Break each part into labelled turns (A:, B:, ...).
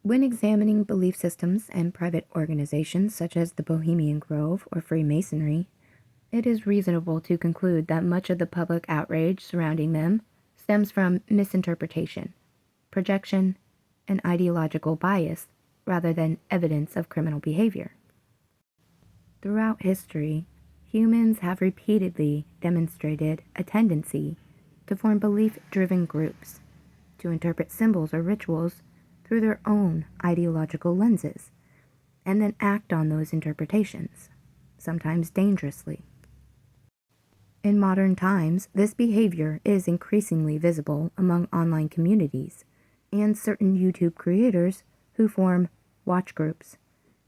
A: When examining belief systems and private organizations such as the Bohemian Grove or Freemasonry, it is reasonable to conclude that much of the public outrage surrounding them stems from misinterpretation, projection, and ideological bias rather than evidence of criminal behavior. Throughout history, humans have repeatedly demonstrated a tendency to form belief-driven groups, to interpret symbols or rituals through their own ideological lenses, and then act on those interpretations, sometimes dangerously. In modern times, this behavior is increasingly visible among online communities and certain YouTube creators who form watch groups,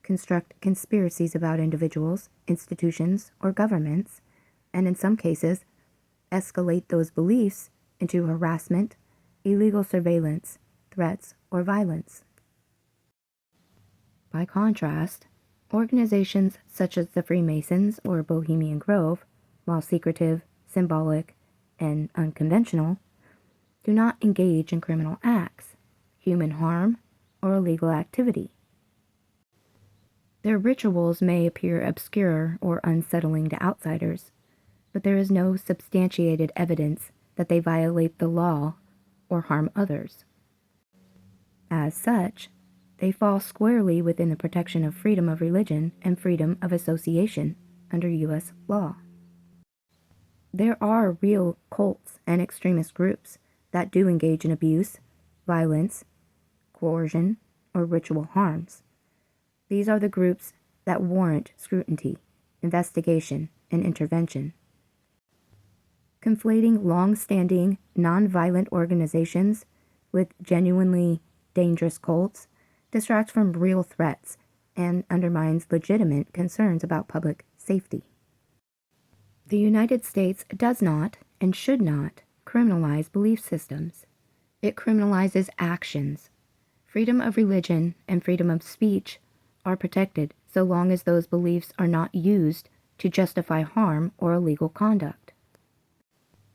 A: construct conspiracies about individuals, institutions, or governments, and in some cases, escalate those beliefs into harassment, illegal surveillance, threats, or violence. By contrast, organizations such as the Freemasons or Bohemian Grove, while secretive, symbolic, and unconventional, do not engage in criminal acts, human harm, or illegal activity. Their rituals may appear obscure or unsettling to outsiders, but there is no substantiated evidence that they violate the law or harm others. As such, they fall squarely within the protection of freedom of religion and freedom of association under U.S. law. There are real cults and extremist groups that do engage in abuse, violence, coercion, or ritual harms. These are the groups that warrant scrutiny, investigation, and intervention. Conflating long-standing, non-violent organizations with genuinely dangerous cults distracts from real threats and undermines legitimate concerns about public safety. The United States does not and should not criminalize belief systems. It criminalizes actions. Freedom of religion and freedom of speech are protected so long as those beliefs are not used to justify harm or illegal conduct.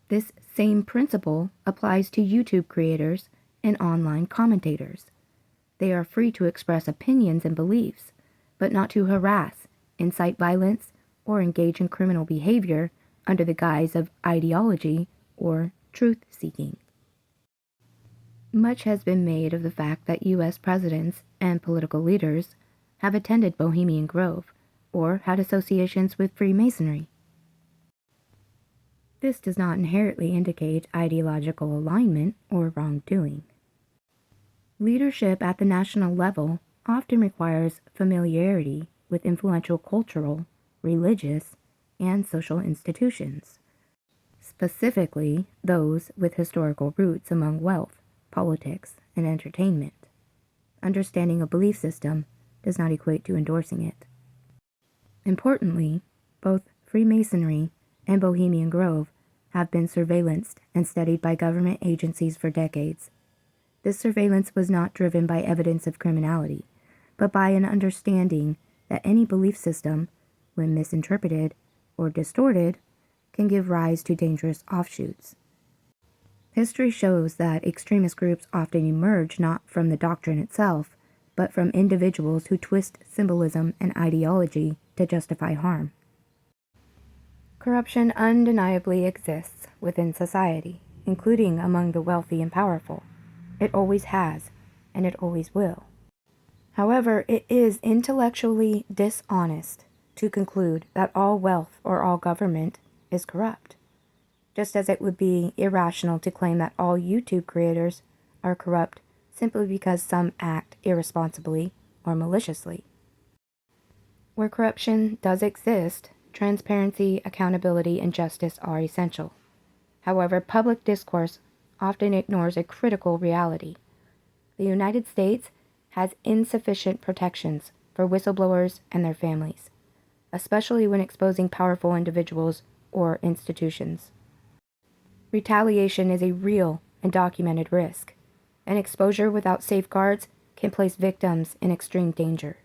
A: This same principle applies to YouTube creators and online commentators. They are free to express opinions and beliefs, but not to harass, incite violence, or engage in criminal behavior under the guise of ideology or truth-seeking. Much has been made of the fact that U.S. presidents and political leaders have attended Bohemian Grove or had associations with Freemasonry. This does not inherently indicate ideological alignment or wrongdoing. Leadership at the national level often requires familiarity with influential cultural, religious, and social institutions, specifically those with historical roots among wealth, politics, and entertainment. Understanding a belief system does not equate to endorsing it. Importantly, both Freemasonry and Bohemian Grove have been surveillanced and studied by government agencies for decades. This surveillance was not driven by evidence of criminality, but by an understanding that any belief system, when misinterpreted or distorted, can give rise to dangerous offshoots. History shows that extremist groups often emerge not from the doctrine itself, but from individuals who twist symbolism and ideology to justify harm. Corruption undeniably exists within society, including among the wealthy and powerful. It always has, and it always will. However, it is intellectually dishonest to conclude that all wealth or all government is corrupt, just as it would be irrational to claim that all YouTube creators are corrupt simply because some act irresponsibly or maliciously. Where corruption does exist, transparency, accountability, and justice are essential. However, public discourse often ignores a critical reality. The United States has insufficient protections for whistleblowers and their families, especially when exposing powerful individuals or institutions. Retaliation is a real and documented risk, and exposure without safeguards can place victims in extreme danger.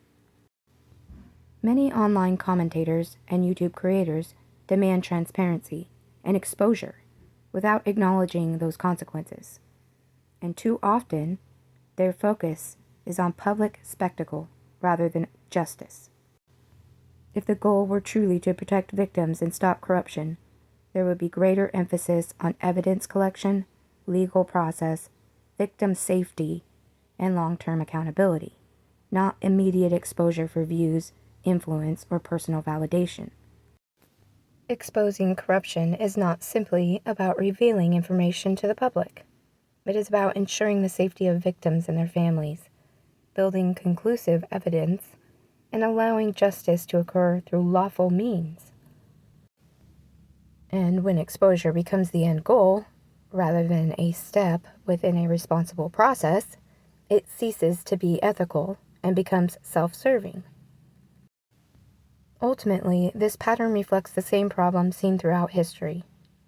A: Many online commentators and YouTube creators demand transparency and exposure without acknowledging those consequences. And too often, their focus is on public spectacle rather than justice. If the goal were truly to protect victims and stop corruption, there would be greater emphasis on evidence collection, legal process, victim safety, and long-term accountability, not immediate exposure for views, influence, or personal validation. Exposing corruption is not simply about revealing information to the public. It is about ensuring the safety of victims and their families, building conclusive evidence, and allowing justice to occur through lawful means. And when exposure becomes the end goal, rather than a step within a responsible process, it ceases to be ethical and becomes self-serving. Ultimately, this pattern reflects the same problem seen throughout history.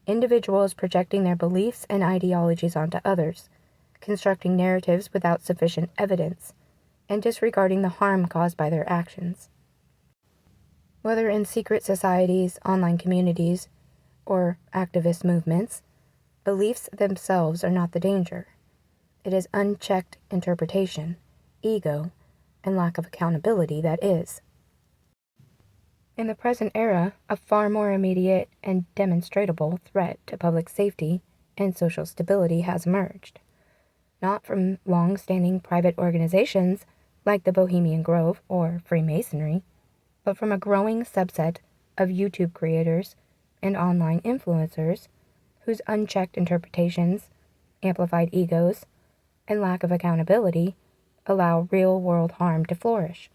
A: Individuals projecting their beliefs and ideologies onto others, constructing narratives without sufficient evidence, and disregarding the harm caused by their actions. Whether in secret societies, online communities, or activist movements, beliefs themselves are not the danger. It is unchecked interpretation, ego, and lack of accountability that is. In the present era, a far more immediate and demonstrable threat to public safety and social stability has emerged, not from long-standing private organizations like the Bohemian Grove or Freemasonry, but from a growing subset of YouTube creators and online influencers whose unchecked interpretations, amplified egos, and lack of accountability allow real-world harm to flourish.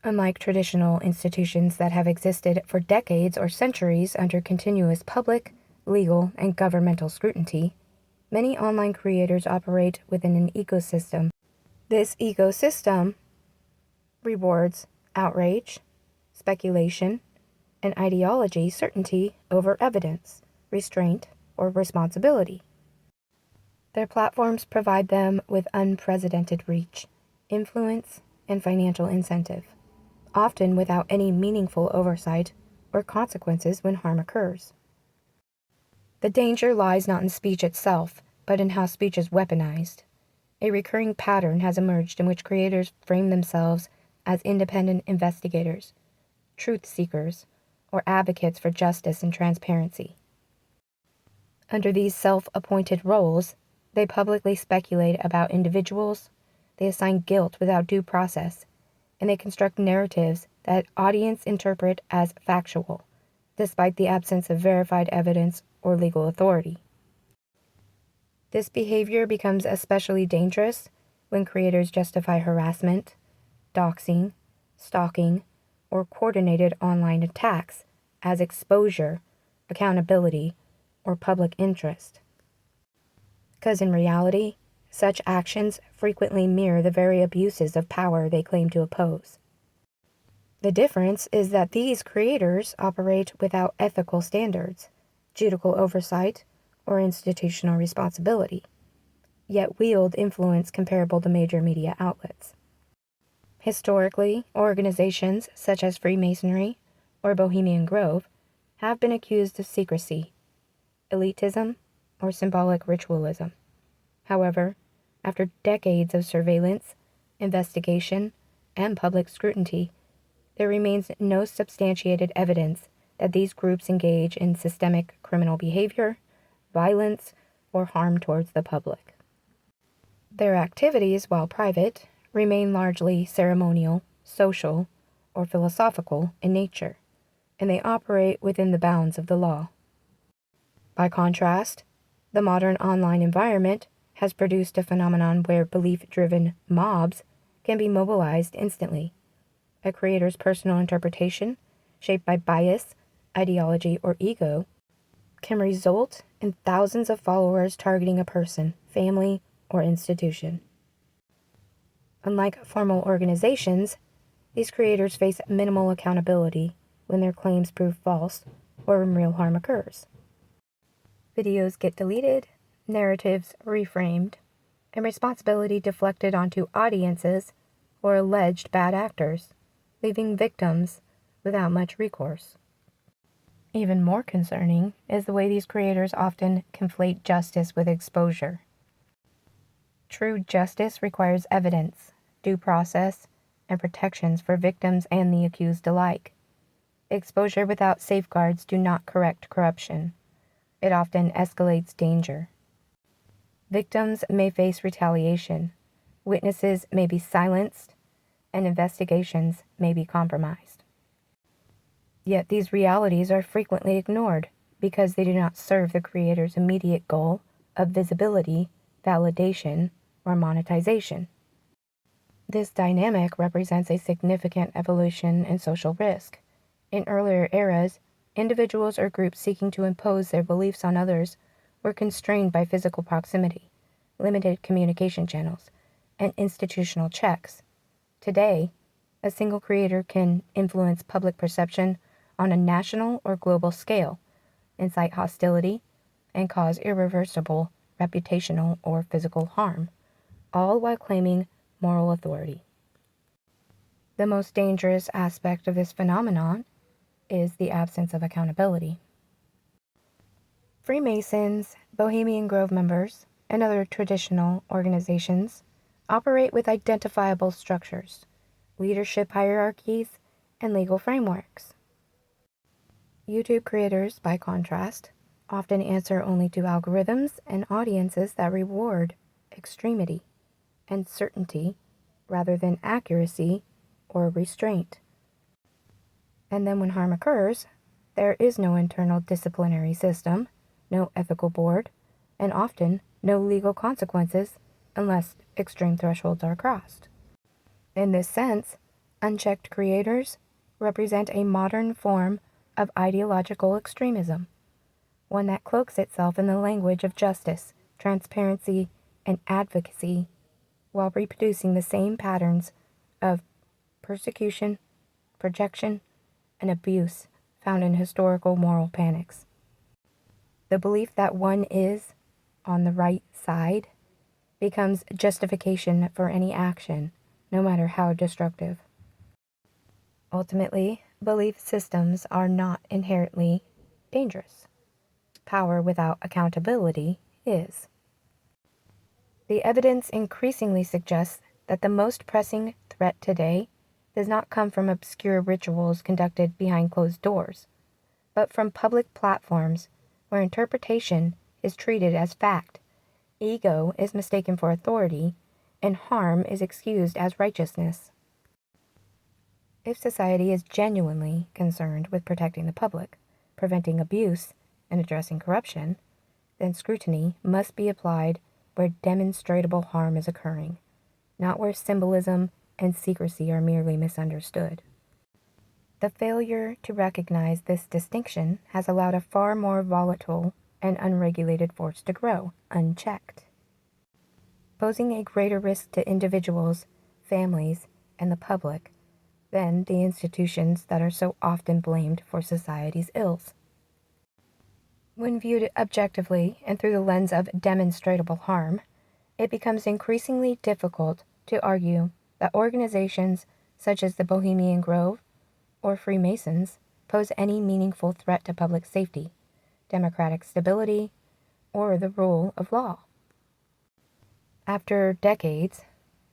A: Unlike traditional institutions that have existed for decades or centuries under continuous public, legal, and governmental scrutiny, many online creators operate within an ecosystem. This ecosystem rewards outrage, speculation, and ideology certainty over evidence, restraint, or responsibility. Their platforms provide them with unprecedented reach, influence, and financial incentive, often without any meaningful oversight or consequences when harm occurs. The danger lies not in speech itself, but in how speech is weaponized. A recurring pattern has emerged in which creators frame themselves as independent investigators, truth seekers, or advocates for justice and transparency. Under these self-appointed roles, they publicly speculate about individuals, they assign guilt without due process, and they construct narratives that audience interpret as factual, despite the absence of verified evidence or legal authority. This behavior becomes especially dangerous when creators justify harassment, doxing, stalking, or coordinated online attacks as exposure, accountability, or public interest. Because in reality, such actions frequently mirror the very abuses of power they claim to oppose. The difference is that these creators operate without ethical standards, judicial oversight, or institutional responsibility, yet wield influence comparable to major media outlets. Historically, organizations such as Freemasonry or Bohemian Grove have been accused of secrecy, elitism, or symbolic ritualism. However, after decades of surveillance, investigation, and public scrutiny, there remains no substantiated evidence that these groups engage in systemic criminal behavior, violence, or harm towards the public. Their activities, while private, remain largely ceremonial, social, or philosophical in nature, and they operate within the bounds of the law. By contrast, the modern online environment has produced a phenomenon where belief-driven mobs can be mobilized instantly. A creator's personal interpretation, shaped by bias, ideology, or ego, can result in thousands of followers targeting a person, family, or institution. Unlike formal organizations, these creators face minimal accountability when their claims prove false or when real harm occurs. Videos get deleted, narratives reframed, and responsibility deflected onto audiences or alleged bad actors, leaving victims without much recourse. Even more concerning is the way these creators often conflate justice with exposure. True justice requires evidence, due process, and protections for victims and the accused alike. Exposure without safeguards do not correct corruption. It often escalates danger. Victims may face retaliation, witnesses may be silenced, and investigations may be compromised. Yet these realities are frequently ignored because they do not serve the creator's immediate goal of visibility, validation, or monetization. This dynamic represents a significant evolution in social risk. In earlier eras, individuals or groups seeking to impose their beliefs on others were constrained by physical proximity, limited communication channels, and institutional checks. Today, a single creator can influence public perception on a national or global scale, incite hostility, and cause irreversible reputational or physical harm, all while claiming moral authority. The most dangerous aspect of this phenomenon is the absence of accountability. Freemasons, Bohemian Grove members, and other traditional organizations operate with identifiable structures, leadership hierarchies, and legal frameworks. YouTube creators, by contrast, often answer only to algorithms and audiences that reward extremity and certainty rather than accuracy or restraint. And then when harm occurs, there is no internal disciplinary system, no ethical board, and often no legal consequences unless extreme thresholds are crossed. In this sense, unchecked creators represent a modern form of ideological extremism, one that cloaks itself in the language of justice, transparency, and advocacy, while reproducing the same patterns of persecution, projection, and abuse found in historical moral panics. The belief that one is on the right side becomes justification for any action, no matter how destructive. Ultimately, belief systems are not inherently dangerous. Power without accountability is. The evidence increasingly suggests that the most pressing threat today does not come from obscure rituals conducted behind closed doors, but from public platforms where interpretation is treated as fact, ego is mistaken for authority, and harm is excused as righteousness. If society is genuinely concerned with protecting the public, preventing abuse, and addressing corruption, then scrutiny must be applied where demonstrable harm is occurring, not where symbolism and secrecy are merely misunderstood. The failure to recognize this distinction has allowed a far more volatile and unregulated force to grow, unchecked, posing a greater risk to individuals, families, and the public than the institutions that are so often blamed for society's ills. When viewed objectively and through the lens of demonstrable harm, it becomes increasingly difficult to argue that organizations such as the Bohemian Grove or Freemasons pose any meaningful threat to public safety, democratic stability, or the rule of law. After decades,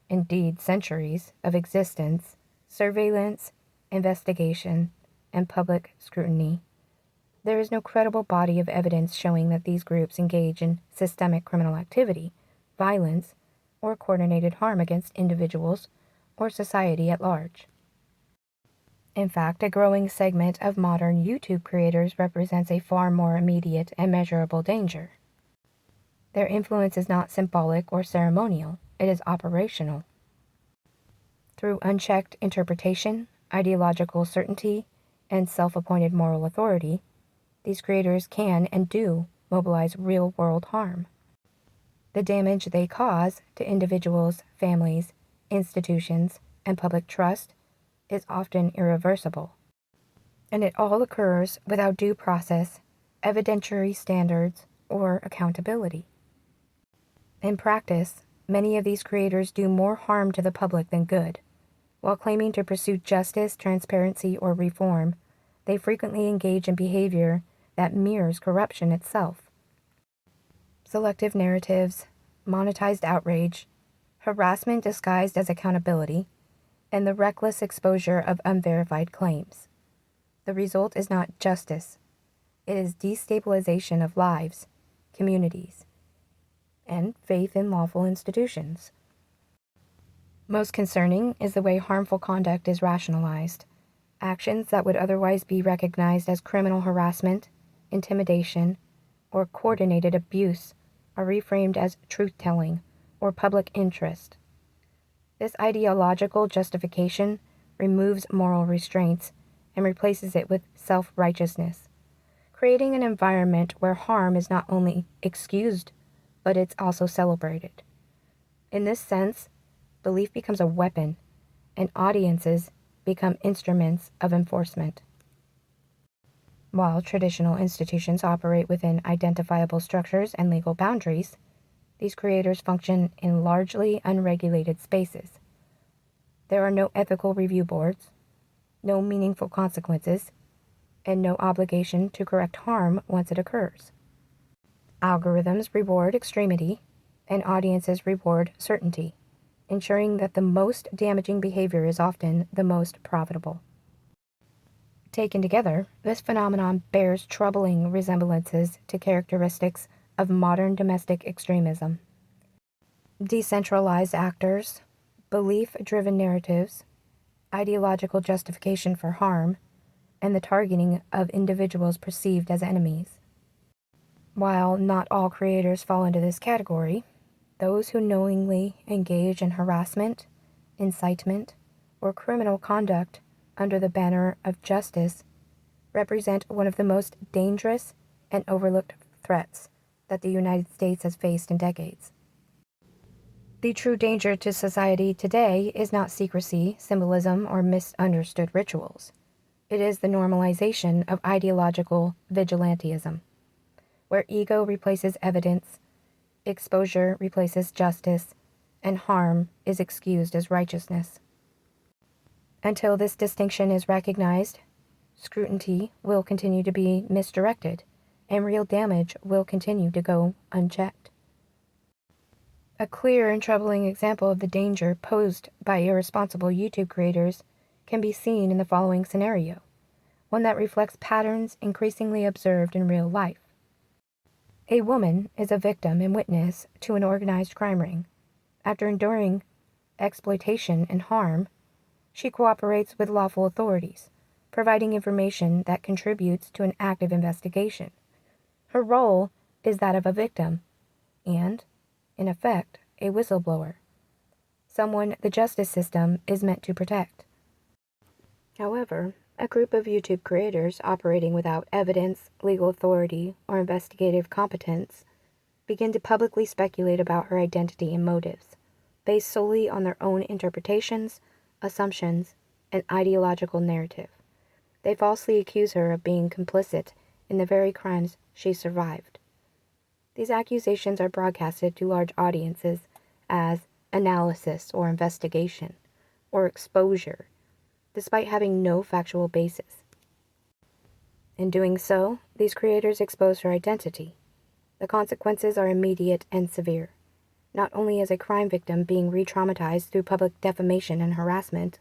A: indeed centuries, of existence, surveillance, investigation, and public scrutiny, there is no credible body of evidence showing that these groups engage in systemic criminal activity, violence, or coordinated harm against individuals or society at large. In fact, a growing segment of modern YouTube creators represents a far more immediate and measurable danger. Their influence is not symbolic or ceremonial, it is operational. Through unchecked interpretation, ideological certainty, and self-appointed moral authority, these creators can and do mobilize real-world harm. The damage they cause to individuals, families, institutions, and public trust is often irreversible. And it all occurs without due process, evidentiary standards, or accountability. In practice, many of these creators do more harm to the public than good. While claiming to pursue justice, transparency, or reform, they frequently engage in behavior that mirrors corruption itself. Selective narratives, monetized outrage, harassment disguised as accountability, and the reckless exposure of unverified claims. The result is not justice. It is destabilization of lives, communities, and faith in lawful institutions. Most concerning is the way harmful conduct is rationalized. Actions that would otherwise be recognized as criminal harassment, intimidation, or coordinated abuse are reframed as truth-telling or public interest. This ideological justification removes moral restraints and replaces it with self-righteousness, creating an environment where harm is not only excused, but it's also celebrated. In this sense, belief becomes a weapon, and audiences become instruments of enforcement. While traditional institutions operate within identifiable structures and legal boundaries, these creators function in largely unregulated spaces. There are no ethical review boards, no meaningful consequences, and no obligation to correct harm once it occurs. Algorithms reward extremity, and audiences reward certainty, ensuring that the most damaging behavior is often the most profitable. Taken together, this phenomenon bears troubling resemblances to characteristics of modern domestic extremism. Decentralized actors, belief-driven narratives, ideological justification for harm, and the targeting of individuals perceived as enemies. While not all creators fall into this category, those who knowingly engage in harassment, incitement, or criminal conduct under the banner of justice represent one of the most dangerous and overlooked threats that the United States has faced in decades. The true danger to society today is not secrecy, symbolism, or misunderstood rituals. It is the normalization of ideological vigilantism, where ego replaces evidence, exposure replaces justice, and harm is excused as righteousness. Until this distinction is recognized, scrutiny will continue to be misdirected, and real damage will continue to go unchecked. A clear and troubling example of the danger posed by irresponsible YouTube creators can be seen in the following scenario, one that reflects patterns increasingly observed in real life. A woman is a victim and witness to an organized crime ring. After enduring exploitation and harm, she cooperates with lawful authorities, providing information that contributes to an active investigation. Her role is that of a victim and, in effect, a whistleblower, someone the justice system is meant to protect. However, a group of YouTube creators operating without evidence, legal authority, or investigative competence begin to publicly speculate about her identity and motives, based solely on their own interpretations, assumptions, and ideological narrative. They falsely accuse her of being complicit in the very crimes she survived. These accusations are broadcasted to large audiences as analysis or investigation or exposure, despite having no factual basis. In doing so, these creators expose her identity. The consequences are immediate and severe, not only as a crime victim being re-traumatized through public defamation and harassment,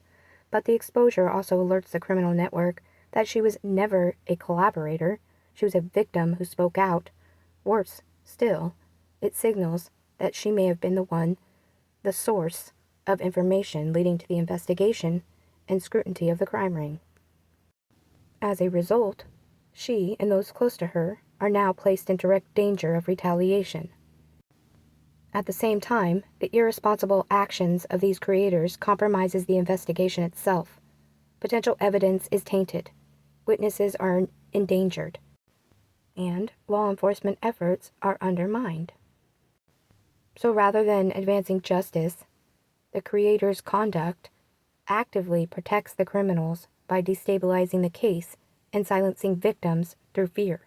A: but the exposure also alerts the criminal network that she was never a collaborator, she was a victim who spoke out. Worse still, it signals that she may have been the source of information leading to the investigation and scrutiny of the crime ring. As a result, she and those close to her are now placed in direct danger of retaliation. At the same time, the irresponsible actions of these creators compromises the investigation itself. Potential evidence is tainted, witnesses are endangered, and law enforcement efforts are undermined. So rather than advancing justice, the creators' conduct actively protects the criminals by destabilizing the case and silencing victims through fear.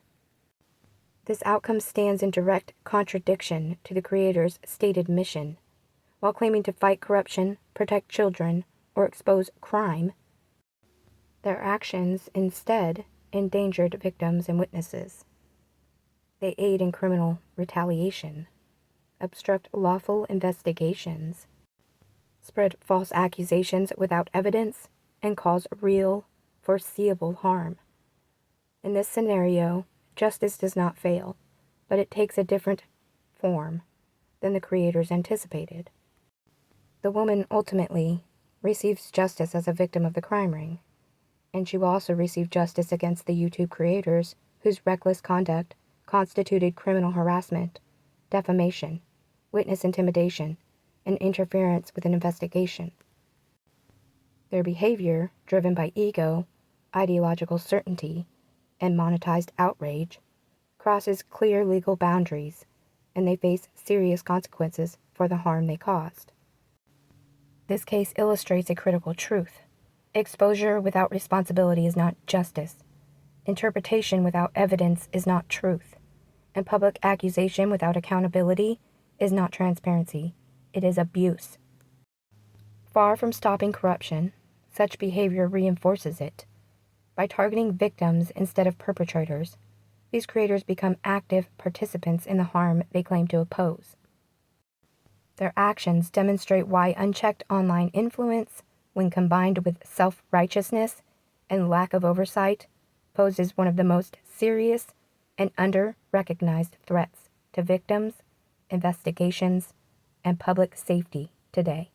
A: This outcome stands in direct contradiction to the creators' stated mission. While claiming to fight corruption, protect children, or expose crime, their actions instead endangered victims and witnesses. They aid in criminal retaliation. obstruct lawful investigations, spread false accusations without evidence, and cause real, foreseeable harm. In this scenario, justice does not fail, but it takes a different form than the creators anticipated. The woman ultimately receives justice as a victim of the crime ring, and she will also receive justice against the YouTube creators whose reckless conduct constituted criminal harassment, defamation, witness intimidation, and interference with an investigation. Their behavior, driven by ego, ideological certainty, and monetized outrage, crosses clear legal boundaries, and they face serious consequences for the harm they caused. This case illustrates a critical truth. Exposure without responsibility is not justice. Interpretation without evidence is not truth. And public accusation without accountability is not transparency. It is abuse. Far from stopping corruption, such behavior reinforces it. By targeting victims instead of perpetrators, these creators become active participants in the harm they claim to oppose. Their actions demonstrate why unchecked online influence, when combined with self-righteousness and lack of oversight, poses one of the most serious and under-recognized threats to victims, investigations, and public safety today.